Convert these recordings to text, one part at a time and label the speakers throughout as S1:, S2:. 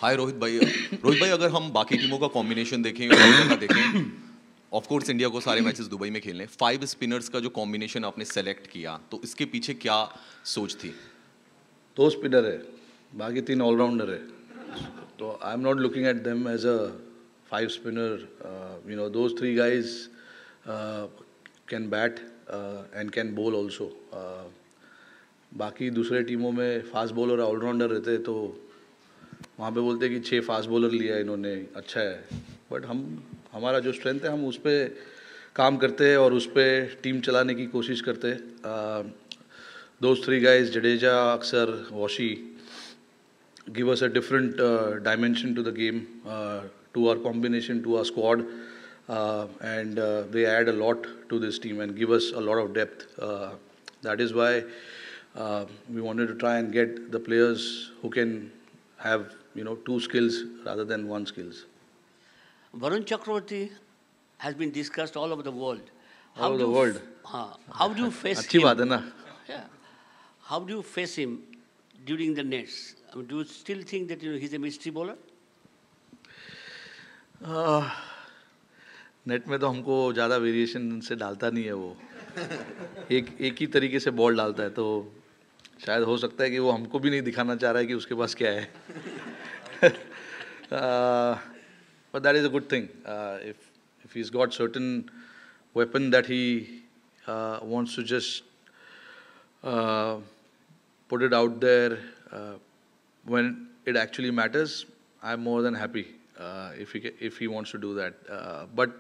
S1: हाय रोहित भाई अगर हम बाकी टीमों का कॉम्बिनेशन देखें और इंडिया का देखें, ऑफ कोर्स इंडिया को सारे मैचेस दुबई में खेलने, 5 स्पिनर्स का जो कॉम्बिनेशन आपने सेलेक्ट किया, तो इसके पीछे क्या सोच थी?
S2: 2 स्पिनर है, बाकी 3 ऑलराउंडर है, तो I am not looking at them as a 5 spinner. Those 3 guys can bat and can bowl also. बाकी दूसरे टीमों में फास्ट बॉलर ऑलराउंडर रहते तो वहाँ पे बोलते कि 6 फास्ट बॉलर लिया इन्होंने, अच्छा है. बट हमारा जो स्ट्रेंथ है हम उस पर काम करते हैं और उस पर टीम चलाने की कोशिश करते हैं. Those 3 guys, Jadeja, Aksar, Washi, give us a different dimension to the game, to our combination, to our squad, and they add a lot to this team and give us a lot of depth. That is why we wanted to try and get the players who can have 2 skills rather than 1 skills.
S3: Varun Chakravarti has been discussed all over the world.
S2: All over the world.
S3: How do you face
S2: अच्छी
S3: him?
S2: बात है ना.
S3: Yeah. How do you face him during the nets? I mean, do you still think that he's a mystery bowler?
S2: Net में तो हमको ज़्यादा variation से डालता नहीं है वो. एक ही तरीके से बॉल डालता है, तो शायद हो सकता है कि वो हमको भी नहीं दिखाना चाह रहा है कि उसके पास क्या है. But that is a good thing. If he's got certain weapon that he wants to just put it out there when it actually matters, I'm more than happy if he wants to do that. But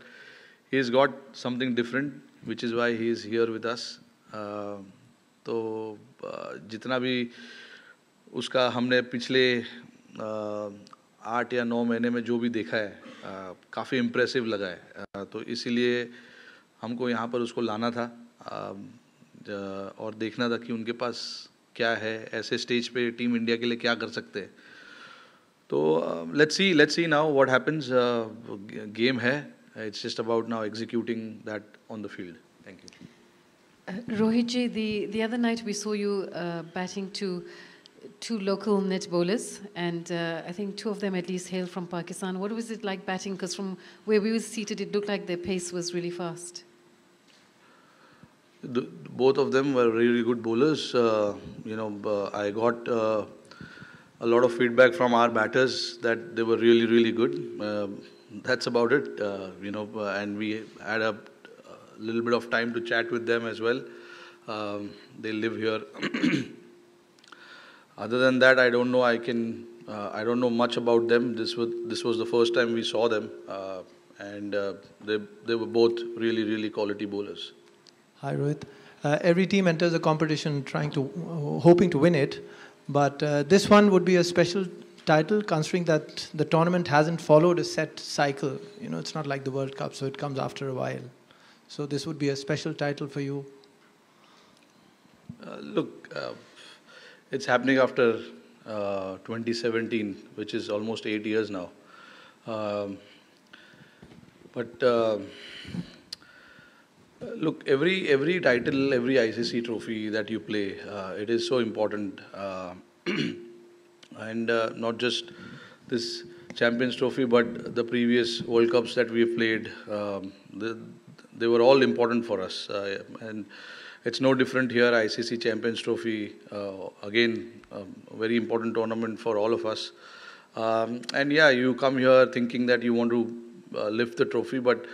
S2: he's got something different, which is why he is here with us. तो जितना भी उसका हमने पिछले 8 या 9 महीने में जो भी देखा है, काफ़ी इम्प्रेसिव लगा है. तो इसीलिए हमको यहाँ पर उसको लाना था और देखना था कि उनके पास क्या है, ऐसे स्टेज पे टीम इंडिया के लिए क्या कर सकते हैं. तो let's see now what happens. Game है, it's just about now executing that on the field. Thank you.
S4: Rohit ji, the other night we saw you batting to 2 local net bowlers, and I think 2 of them at least hail from Pakistan. What was it like batting? Because from where we were seated, it looked like their pace was really fast.
S2: Both of them were really good bowlers. I got a lot of feedback from our batters that they were really, really good. That's about it. And we had a little bit of time to chat with them as well. They live here. Other than that, I don't know. I don't know much about them. This was the first time we saw them, and they were both really, really quality bowlers.
S5: Hi Rohit. Every team enters a competition hoping to win it, but this one would be a special title considering that the tournament hasn't followed a set cycle. It's not like the World Cup, so it comes after a while. So this would be a special title for you.
S2: Look, it's happening after 2017, which is almost 8 years now. But look, every title, every ICC trophy that you play, it is so important. And not just this Champions Trophy, but the previous World Cups that we played, they were all important for us. And it's no different here. ICC Champions Trophy, again, a very important tournament for all of us. And yeah, you come here thinking that you want to lift the trophy, but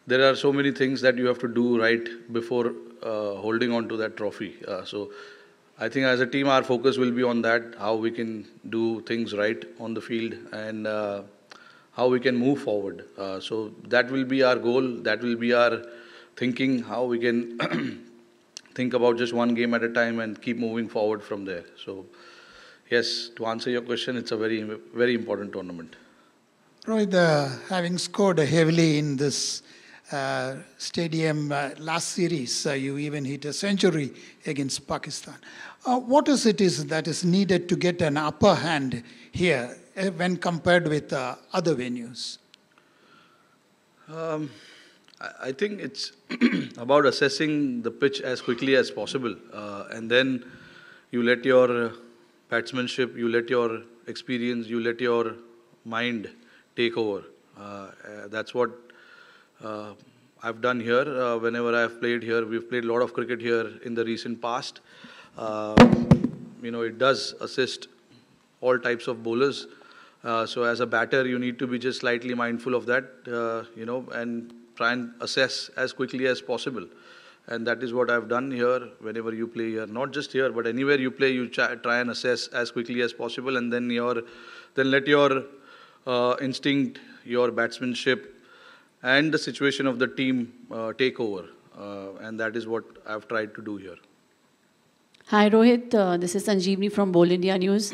S2: there are so many things that you have to do right before holding on to that trophy. So I think as a team, our focus will be on that, how we can do things right on the field and how we can move forward. So that will be our goal. That will be our thinking, how we can think about just one game at a time and keep moving forward from there. So yes, to answer your question, it's a very, very important tournament.
S6: Rohit, having scored heavily in this stadium last series, you even hit a century against Pakistan. What is that is needed to get an upper hand here when compared with other venues?
S2: I think it's about assessing the pitch as quickly as possible, and then you let your batsmanship, you let your experience, you let your mind take over. That's what I've done here. Whenever I've played here, we've played a lot of cricket here in the recent past. It does assist all types of bowlers. So as a batter, you need to be just slightly mindful of that, and try and assess as quickly as possible. And that is what I've done here whenever you play here. Not just here, but anywhere you play, you try and assess as quickly as possible, and then let your instinct, your batsmanship, and the situation of the team take over. And that is what I've tried to do here.
S7: Hi Rohit, this is Sanjeevni from Bowl India News.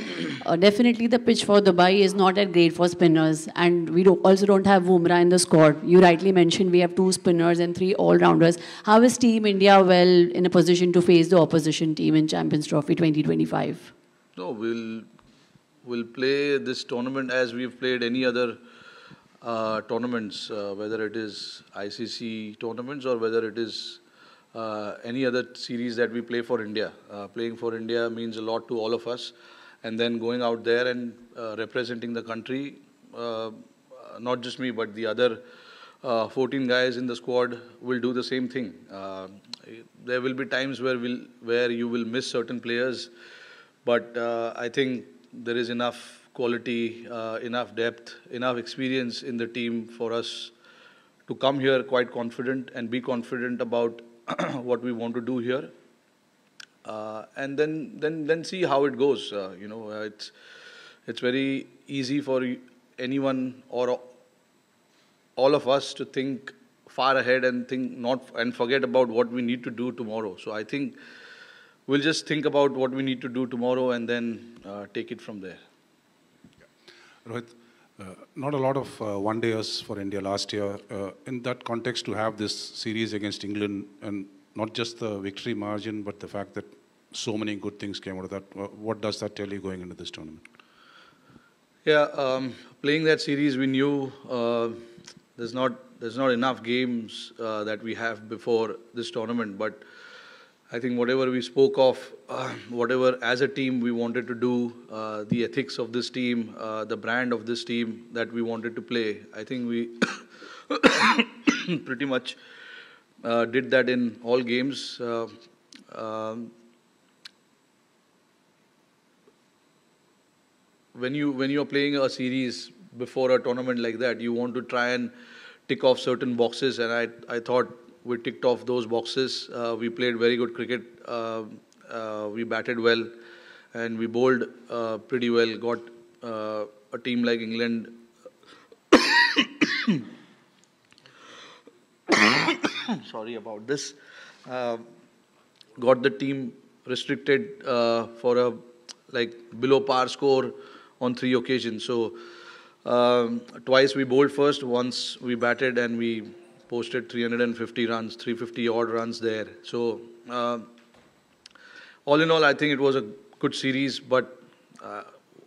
S7: Definitely the pitch for Dubai is not that great for spinners, and we also don't have Bumrah in the squad. You rightly mentioned we have 2 spinners and 3 all-rounders. How is Team India well in a position to face the opposition team in Champions Trophy 2025?
S2: No, we'll play this tournament as we've played any other tournaments, whether it is ICC tournaments or whether it is any other series that we play for India. Playing for India means a lot to all of us, and then going out there and representing the country, not just me but the other 14 guys in the squad will do the same thing. There will be times where you will miss certain players, but I think there is enough quality, enough depth, enough experience in the team for us to come here quite confident and be confident about what we want to do here, and then see how it goes. It's very easy for anyone or all of us to think far ahead and forget about what we need to do tomorrow. So I think we'll just think about what we need to do tomorrow and then take it from there.
S8: Rohit, not a lot of one-dayers for India last year. In that context, to have this series against England, and not just the victory margin, but the fact that so many good things came out of that, what does that tell you going into this tournament?
S2: Yeah, playing that series, we knew there's not enough games that we have before this tournament, but I think whatever we spoke of, whatever as a team we wanted to do, the ethics of this team, the brand of this team that we wanted to play, I think we pretty much did that in all games. When you're playing a series before a tournament like that, you want to try and tick off certain boxes, and I thought we ticked off those boxes. We played very good cricket. We batted well, and we bowled pretty well. Got a team like England. Sorry about this. Got the team restricted for a below par score on 3 occasions. So twice we bowled first. Once we batted and we posted 350 runs, 350 odd runs there. So all in all, I think it was a good series. But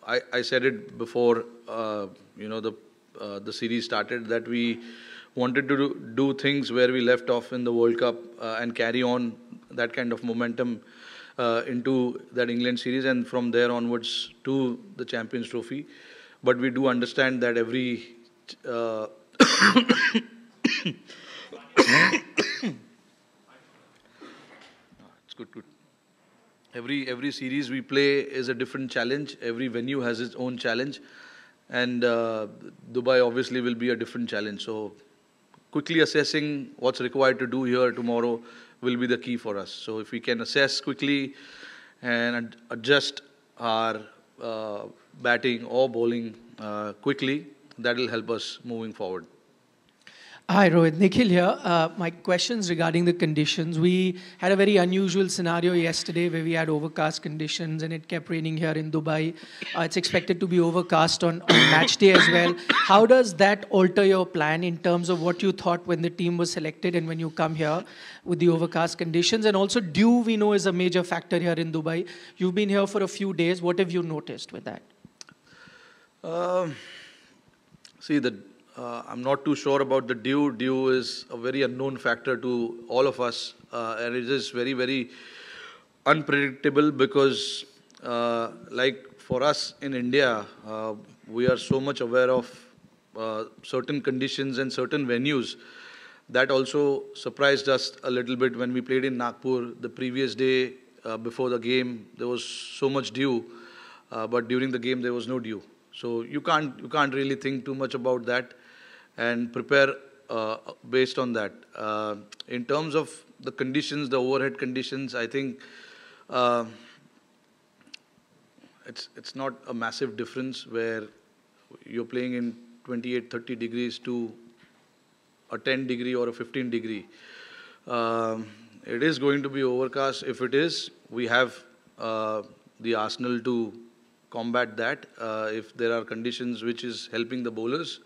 S2: I said it before the series started, that we wanted to do things where we left off in the World Cup and carry on that kind of momentum into that England series, and from there onwards to the Champions Trophy. But we do understand that every it's good. Every series we play is a different challenge. Every venue has its own challenge, and Dubai obviously will be a different challenge. So quickly assessing what's required to do here tomorrow will be the key for us. So if we can assess quickly and adjust our batting or bowling quickly, that will help us moving forward.
S5: Hi Rohit, Nikhil here. My question's regarding the conditions. We had a very unusual scenario yesterday where we had overcast conditions and it kept raining here in Dubai. It's expected to be overcast on match day as well. How does that alter your plan in terms of what you thought when the team was selected and when you come here with the overcast conditions? And also dew, we know, is a major factor here in Dubai. You've been here for a few days. What have you noticed with that?
S2: I'm not too sure about the dew. Dew is a very unknown factor to all of us, and it is very, very unpredictable because, for for us in India, we are so much aware of certain conditions and certain venues. That also surprised us a little bit when we played in Nagpur. The previous day, before the game, there was so much dew, but during the game there was no dew. So you can't really think too much about that and prepare based on that. In terms of the conditions, the overhead conditions, I think it's not a massive difference where you're playing in 28, 30 degrees to a 10 degree or a 15 degree. It is going to be overcast. If it is, we have the arsenal to combat that. If there are conditions which is helping the bowlers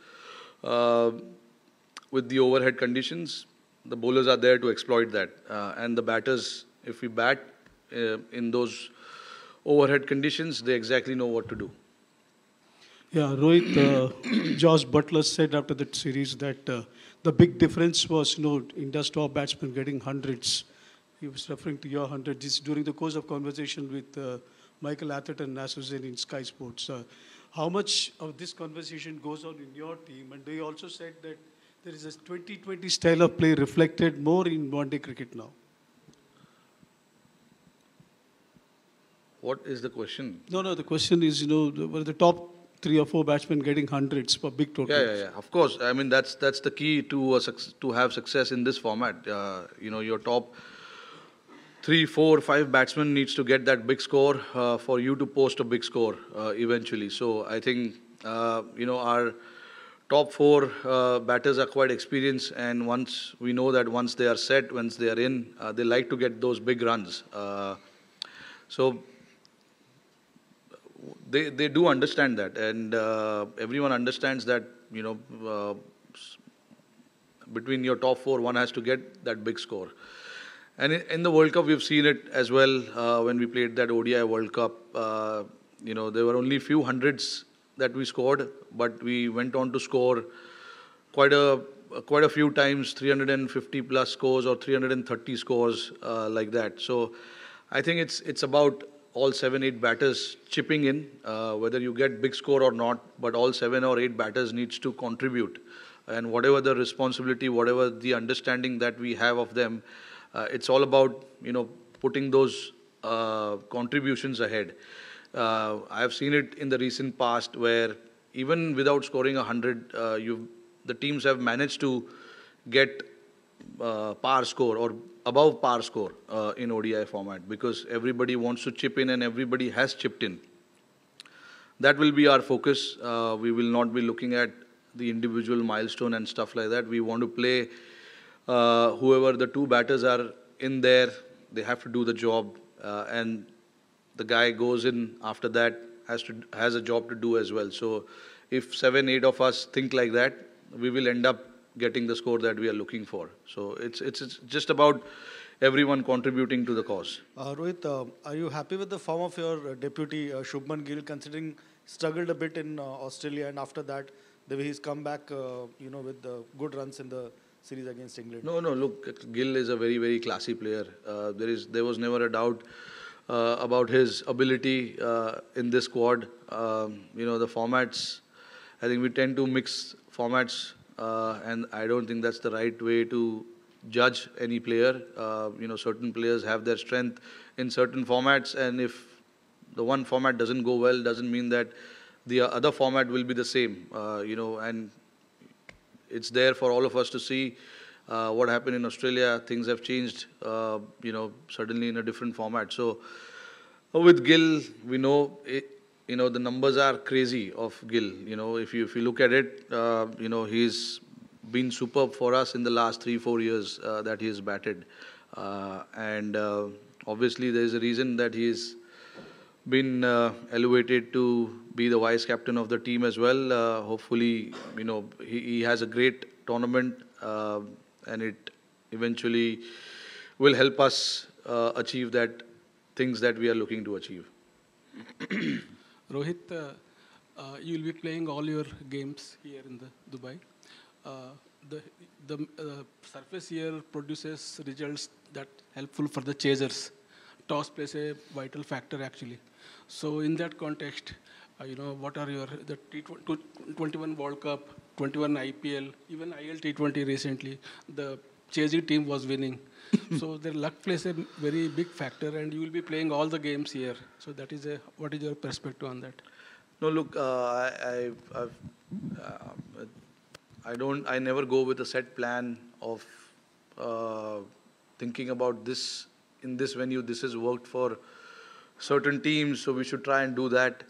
S2: with the overhead conditions, the bowlers are there to exploit that. And the batters, if we bat in those overhead conditions, they exactly know what to do.
S9: Yeah, Rohit, Josh Butler said after that series that the big difference was, India's top batsmen getting hundreds. He was referring to your hundreds. This during the course of conversation with Michael Atherton and Nasser Zain in Sky Sports. How much of this conversation goes on in your team? And they also said that there is a 2020 style of play reflected more in one-day cricket now.
S2: What is the question?
S9: No, the question is, were the top 3 or 4 batsmen getting hundreds for big totals?
S2: Yeah. Of course. I mean, that's the key to have success in this format. Your top 3, 4, 5 batsmen needs to get that big score for you to post a big score eventually. So I think, our top 4 batters are quite experienced, and once we know that once they are set, once they are in, they like to get those big runs. So they do understand that, and everyone understands that, between your top 4, one has to get that big score. And in the World Cup, we've seen it as well when we played that ODI World Cup. There were only few hundreds that we scored, but we went on to score quite a few times, 350 plus scores or 330 scores like that. So I think it's about all 7, 8 batters chipping in, whether you get big score or not, but all 7 or 8 batters needs to contribute. And whatever the responsibility, whatever the understanding that we have of them, it's all about, putting those contributions ahead. I have seen it in the recent past where even without scoring 100, the teams have managed to get par score or above par score in ODI format, because everybody wants to chip in and everybody has chipped in. That will be our focus. We will not be looking at the individual milestone and stuff like that. We want to play whoever the 2 batters are in there, they have to do the job, and the guy goes in after that has a job to do as well. So if 7, 8 of us think like that, we will end up getting the score that we are looking for. So it's just about everyone contributing to the cause.
S10: Rohit, are you happy with the form of your deputy Shubman Gill, considering struggled a bit in Australia, and after that the way he's come back, with the good runs in the series against England?
S2: No, look, Gill is a very, very classy player. There was never a doubt about his ability in this squad. The formats, I think we tend to mix formats, and I don't think that's the right way to judge any player. Certain players have their strength in certain formats, and if the one format doesn't go well, doesn't mean that the other format will be the same. And it's there for all of us to see what happened in Australia. Things have changed, suddenly in a different format. So with Gill, we know, the numbers are crazy of Gill. If you look at it, he's been superb for us in the last 3-4 years that he has batted. And obviously there is a reason that he's been elevated to be the vice captain of the team as well. Hopefully, he has a great tournament, and it eventually will help us achieve that things that we are looking to achieve.
S11: Rohit, you will be playing all your games here in the Dubai. The surface here produces results that helpful for the chasers toss plays a vital factor actually. So in that context, what are your the T21 World Cup, 21 IPL, even IL T20 recently, the chasing team was winning. So the luck plays a very big factor, and you will be playing all the games here. So that is what is your perspective on that?
S2: No, look, I never go with a set plan of thinking about this in this venue. This has worked for certain teams, so we should try and do that.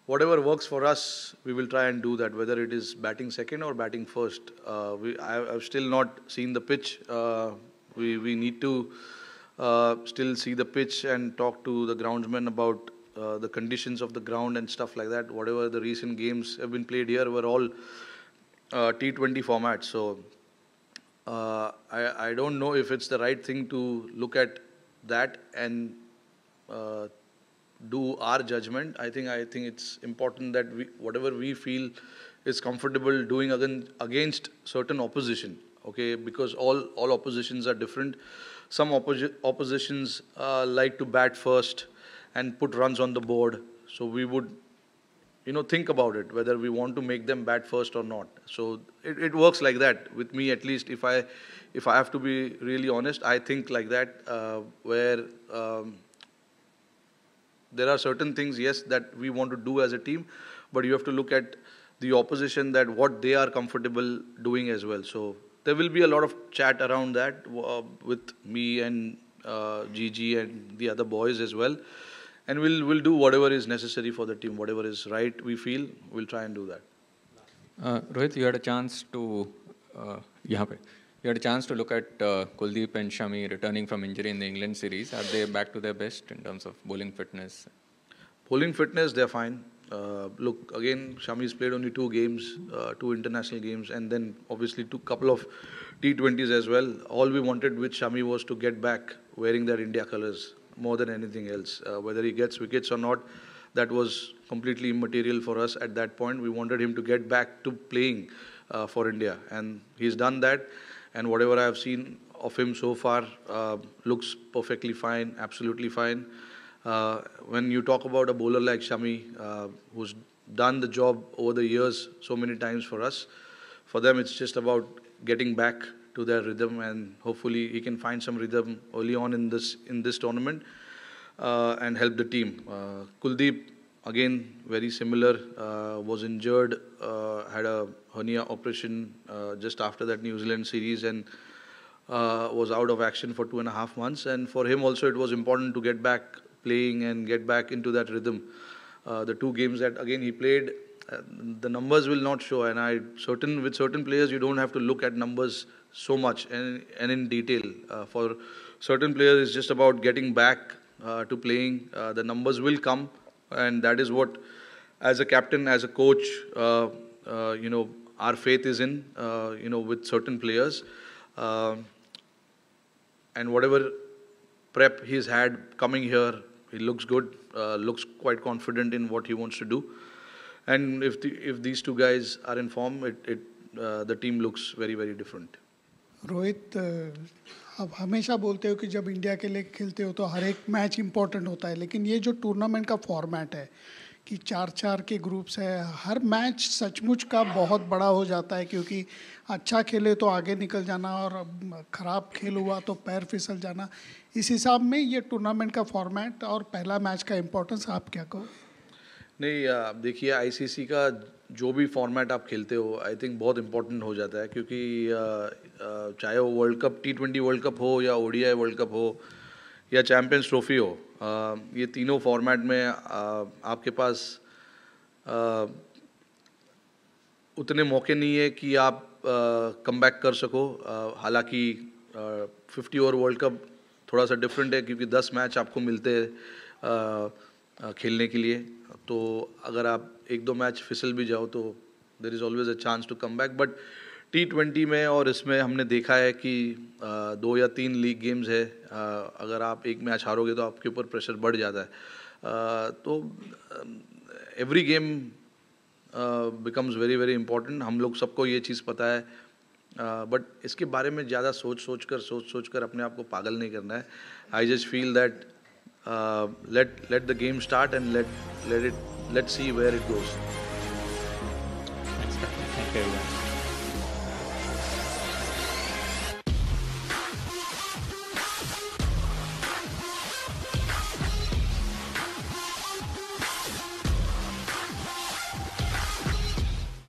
S2: Whatever works for us, we will try and do that, whether it is batting second or batting first. I've still not seen the pitch. We need to still see the pitch and talk to the groundsmen about the conditions of the ground and stuff like that. Whatever the recent games have been played here were all T20 formats. So I don't know if it's the right thing to look at that and do our judgment. I think it's important that whatever we feel is comfortable doing against certain opposition. Okay, because all oppositions are different. Some oppositions like to bat first and put runs on the board. So we would, think about it, whether we want to make them bat first or not. So it works like that with me, at least. If I have to be really honest, I think like that, where there are certain things, yes, that we want to do as a team, but you have to look at the opposition, that what they are comfortable doing as well. So there will be a lot of chat around that with me and Gigi and the other boys as well. And we'll do whatever is necessary for the team, whatever is right, we feel, we'll try and do that.
S12: Rohit, you had a chance to look at Kuldeep and Shami returning from injury in the England series. Are they back to their best in terms of bowling fitness?
S2: Bowling fitness, they're fine. Look, again, Shami's played only 2 games, 2 international games, and then obviously couple of T20s as well. All we wanted with Shami was to get back wearing their India colours more than anything else. Whether he gets wickets or not, that was completely immaterial for us at that point. We wanted him to get back to playing for India, and he's done that. And whatever I have seen of him so far looks perfectly fine, absolutely fine. When you talk about a bowler like Shami, who's done the job over the years so many times for us, for them it's just about getting back to their rhythm, and hopefully he can find some rhythm early on in this tournament and help the team. Kuldeep, again, very similar, was injured, had a hernia operation just after that New Zealand series, and was out of action for 2.5 months. And for him also, it was important to get back playing and get back into that rhythm. The 2 games that again he played, the numbers will not show, and with certain players you don't have to look at numbers so much and in detail. For certain players, it's just about getting back to playing. The numbers will come, and that is what, as a captain, as a coach, our faith is in, with certain players. And whatever prep he's had coming here, he looks good, looks quite confident in what he wants to do. And if these 2 guys are in form, the team looks very, very different.
S6: Rohit, आप हमेशा बोलते हो कि जब India के लिए खेलते हो तो हर एक मैच इम्पोर्टेंट होता है, लेकिन ये जो टूर्नामेंट का फॉर्मेट है कि 4-4 के ग्रुप्स है, हर मैच सचमुच का बहुत बड़ा हो जाता है, क्योंकि अच्छा खेले तो आगे निकल जाना और ख़राब खेल हुआ तो पैर फिसल जाना. इस हिसाब में ये टूर्नामेंट का फॉर्मेट और पहला मैच का इम्पोर्टेंस आप क्या कहो?
S2: नहीं, देखिए, आईसीसी का जो भी फॉर्मेट आप खेलते हो, आई थिंक बहुत इम्पोर्टेंट हो जाता है, क्योंकि चाहे वो world cup, T20 world cup हो या ODI वर्ल्ड कप हो या चैम्पियंस ट्रॉफी हो, ये तीनों फॉर्मेट में आपके पास उतने मौके नहीं है कि आप कमबैक कर सको. हालांकि 50 ओवर वर्ल्ड कप थोड़ा सा डिफरेंट है, क्योंकि 10 मैच आपको मिलते हैं खेलने के लिए. तो अगर आप 1-2 मैच फिसल भी जाओ तो there is always a chance to come back. But T20 में और इसमें हमने देखा है कि 2 या 3 लीग गेम्स है, अगर आप एक मैच हारोगे तो आपके ऊपर प्रेशर बढ़ जाता है. तो every game becomes very very important. हम लोग सबको ये चीज़ पता है, बट इसके बारे में ज़्यादा सोच कर अपने आप को पागल नहीं करना है. I just feel that let the game start and let's see where it goes.
S12: Thanks, Captain. Thank you, everyone.